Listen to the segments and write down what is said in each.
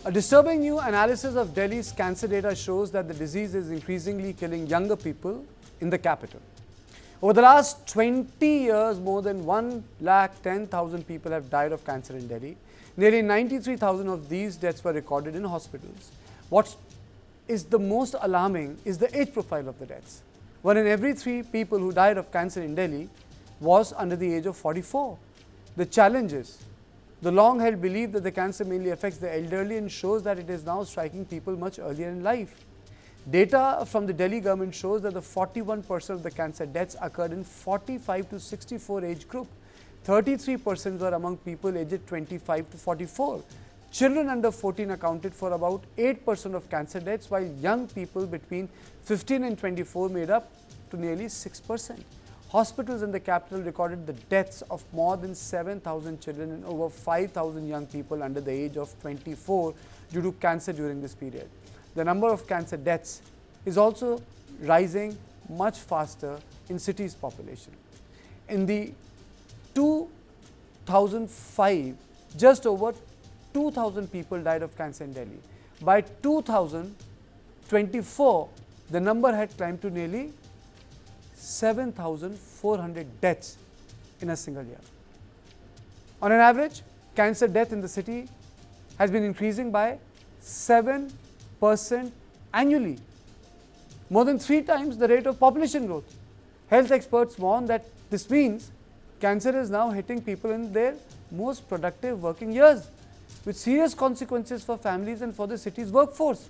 A disturbing new analysis of Delhi's cancer data shows that the disease is increasingly killing younger people in the capital. Over the last 20 years, more than 1,10,000 people have died of cancer in Delhi. Nearly 93,000 of these deaths were recorded in hospitals. What is the most alarming is the age profile of the deaths. 1 in every 3 people who died of cancer in Delhi was under the age of 44. The challenge is the long-held belief that the cancer mainly affects the elderly and shows that it is now striking people much earlier in life. Data from the Delhi government shows that the 41% of the cancer deaths occurred in 45 to 64 age group. 33% were among people aged 25 to 44. Children under 14 accounted for about 8% of cancer deaths, while young people between 15 and 24 made up to nearly 6%. Hospitals in the capital recorded the deaths of more than 7,000 children and over 5,000 young people under the age of 24 due to cancer during this period. The number of cancer deaths is also rising much faster in cities' population. In the 2005, just over 2,000 people died of cancer in Delhi. By 2024, the number had climbed to nearly 7,400 deaths in a single year. On an average, cancer death in the city has been increasing by 7% annually, more than 3 times the rate of population growth. Health experts warn that this means cancer is now hitting people in their most productive working years, with serious consequences for families and for the city's workforce.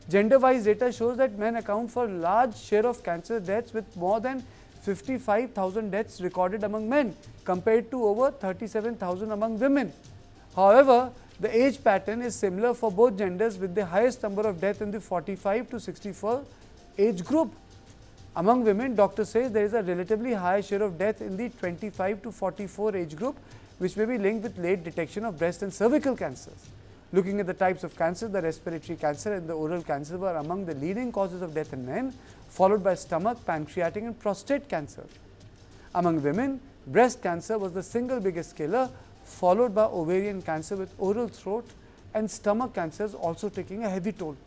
Gender-wise data shows that men account for a large share of cancer deaths, with more than 55,000 deaths recorded among men compared to over 37,000 among women. However, the age pattern is similar for both genders, with the highest number of deaths in the 45 to 64 age group. Among women, doctors say there is a relatively higher share of death in the 25 to 44 age group, which may be linked with late detection of breast and cervical cancers. Looking at the types of cancer, the respiratory cancer and the oral cancer were among the leading causes of death in men, followed by stomach, pancreatic and prostate cancer. Among women, breast cancer was the single biggest killer, followed by ovarian cancer, with oral throat and stomach cancers also taking a heavy toll.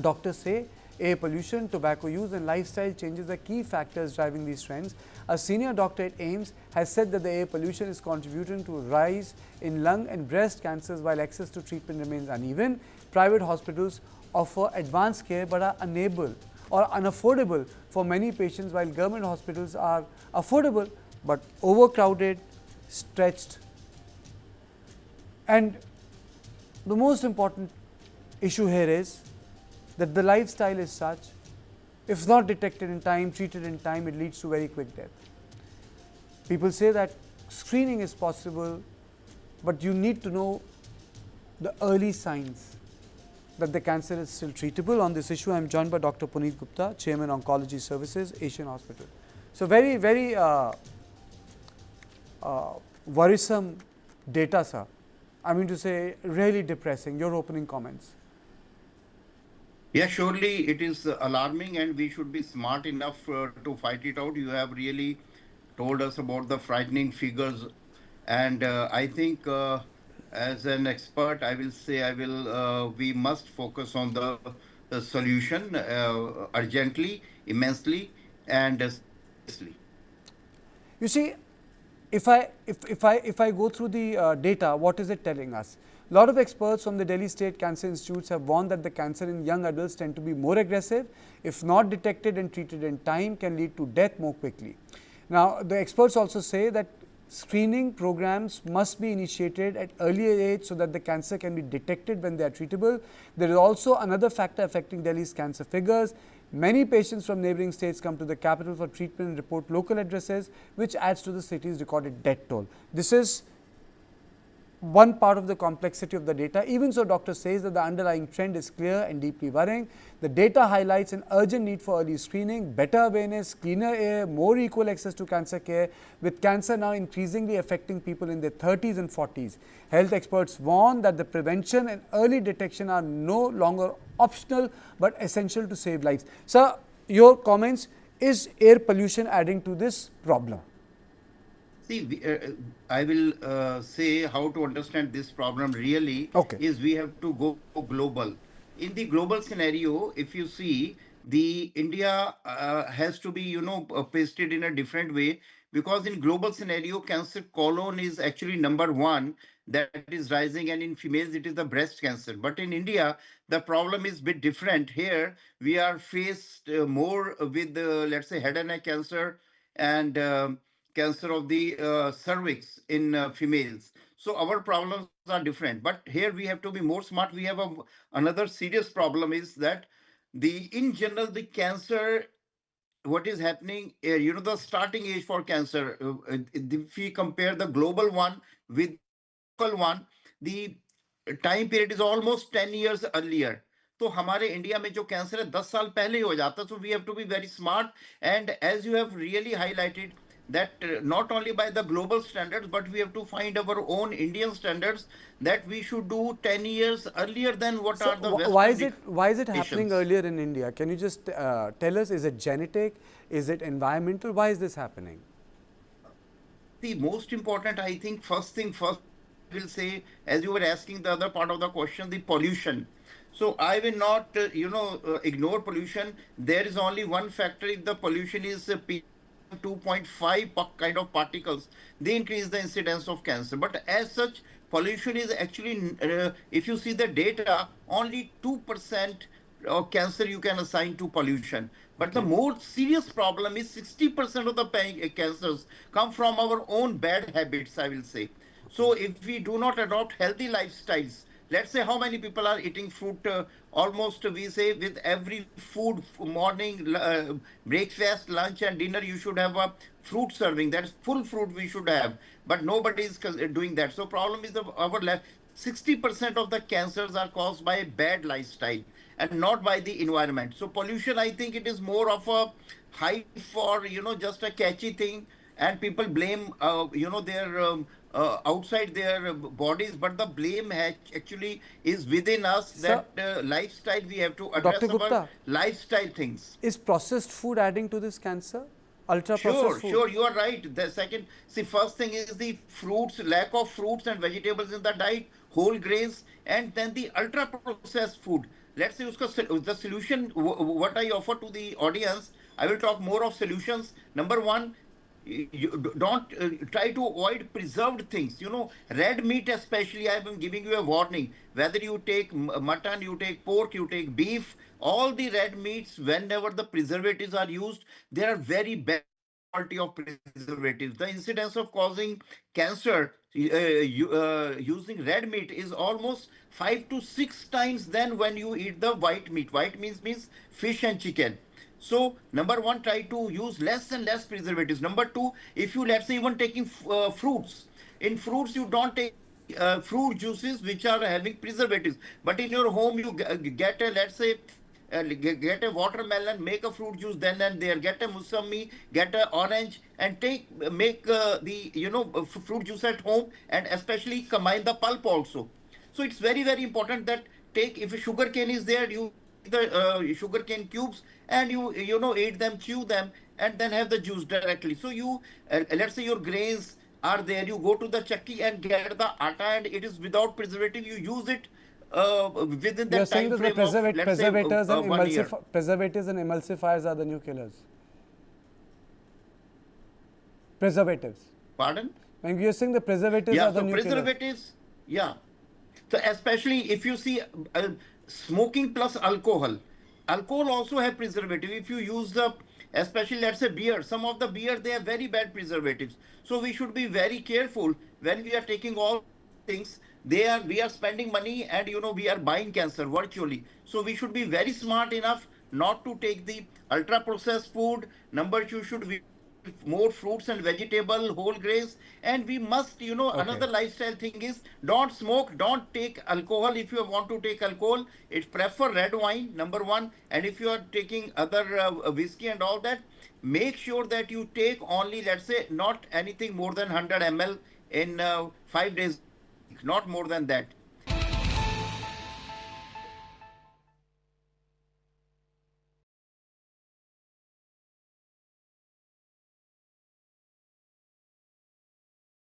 Doctors say air pollution, tobacco use and lifestyle changes are key factors driving these trends. A senior doctor at AIIMS has said that the air pollution is contributing to a rise in lung and breast cancers, while access to treatment remains uneven. Private hospitals offer advanced care but are unable or unaffordable for many patients, while government hospitals are affordable but overcrowded, stretched. And the most important issue here is that the lifestyle is such, if not detected in time, treated in time, it leads to very quick death. People say that screening is possible, but you need to know the early signs that the cancer is still treatable. On this issue, I am joined by Dr. Puneet Gupta, Chairman, Oncology Services, Asian Hospital. So, very, very worrisome data, sir. I mean to say, really depressing. Your opening comments. Yeah, surely it is alarming, and we should be smart enough to fight it out. You have really told us about the frightening figures, and I think as an expert, I will say we must focus on the solution urgently, immensely, and seriously. You see, if I go through the data, what is it telling us? A lot of experts from the Delhi State Cancer Institutes have warned that the cancer in young adults tend to be more aggressive. If not detected and treated in time, can lead to death more quickly. Now, the experts also say that screening programs must be initiated at earlier age so that the cancer can be detected when they are treatable. There is also another factor affecting Delhi's cancer figures. Many patients from neighboring states come to the capital for treatment and report local addresses, which adds to the city's recorded death toll. This is one part of the complexity of the data. Even so, doctor says that the underlying trend is clear and deeply worrying. The data highlights an urgent need for early screening, better awareness, cleaner air, more equal access to cancer care, with cancer now increasingly affecting people in their 30s and 40s. Health experts warn that the prevention and early detection are no longer optional but essential to save lives. Sir, your comments, is air pollution adding to this problem? I will say how to understand this problem really Okay. is we have to go global. In the global scenario, if you see, the India has to be, pasted in a different way, because in global scenario, cancer colon is actually number one that is rising, and in females it is the breast cancer. But in India, the problem is bit different. Here we are faced more with, let's say, head and neck cancer and cancer of the cervix in females. So our problems are different. But here we have to be more smart. We have another serious problem is that the in general the cancer, what is happening, the starting age for cancer, if we compare the global one with the local one, the time period is almost 10 years earlier. तो हमारे India में जो cancer है 10 साल पहले ही हो जाता. So we have to be very smart, and as you have really highlighted that not only by the global standards, but we have to find our own Indian standards, that we should do 10 years earlier than what So are the why Western is it happening nations. earlier in India? Can you just tell us? Is it genetic? Is it environmental? Why is this happening? The most important, I think, first thing first, I will say, as you were asking the other part of the question, the pollution. So I will not, ignore pollution. There is only one factor. If the pollution is PM 2.5 kind of particles, they increase the incidence of cancer. But as such, pollution is actually, if you see the data, only 2% of cancer you can assign to pollution. But the Okay. more serious problem is 60% of the cancers come from our own bad habits, I will say. So if we do not adopt healthy lifestyles, let's say how many people are eating fruit, almost we say with every food, morning, breakfast, lunch and dinner, you should have a fruit serving. That's full fruit we should have, but nobody is doing that. So problem is our 60% of the cancers are caused by a bad lifestyle and not by the environment. So pollution, I think it is more of a hype for, just a catchy thing, and people blame, their outside their bodies, but the blame actually is within us. Sir, That lifestyle, we have to Dr. address our Gupta, lifestyle things. is processed food adding to this cancer? Ultra processed Sure, food? sure, you are right. The second, see, first thing is the fruits, lack of fruits and vegetables in the diet, whole grains, and then the ultra processed food. Let's say the solution, what I offer to the audience, I will talk more of solutions. Number one, you don't try to avoid preserved things. Red meat, especially, I am giving you a warning. Whether you take mutton, you take pork, you take beef, all the red meats, whenever the preservatives are used, they are very bad quality of preservatives. The incidence of causing cancer using red meat is almost 5 to 6 times than when you eat the white meat. White means fish and chicken. So number one, try to use less and less preservatives. Number two, if you, let's say, even taking fruits, in fruits you don't take the fruit juices which are having preservatives, but in your home you get a, let's say, get a watermelon, make a fruit juice then and there, get a musambi, get a orange, and make the fruit juice at home, and especially combine the pulp also. So it's very very important that, take, if a sugar cane is there, you take the sugar cane cubes and eat them, chew them, and then have the juice directly. So you, let's say your grains are there, you go to the chakki and get the atta, and it is without preservative. You use it within You are that saying time that the frame of, let's say, one year. preservatives and emulsifiers are the new killers. Preservatives. Pardon? When you are saying the preservatives Yeah, are the so new killers. preservatives, yeah. So especially if you see smoking plus alcohol, alcohol also have preservative. If you use the, especially let's say beer, some of the beer, they have very bad preservatives. So we should be very careful when we are taking all these things. We are spending money, and we are buying cancer virtually. So we should be very smart enough not to take the ultra processed food. Number two, we should eat more fruits and vegetable, whole grains, and we must, Okay. another lifestyle thing is, don't smoke, don't take alcohol. If you want to take alcohol, it's prefer red wine, number one. And if you are taking other whiskey and all that, make sure that you take only, let's say, not anything more than 100 ml in 5 days a week, not more than that.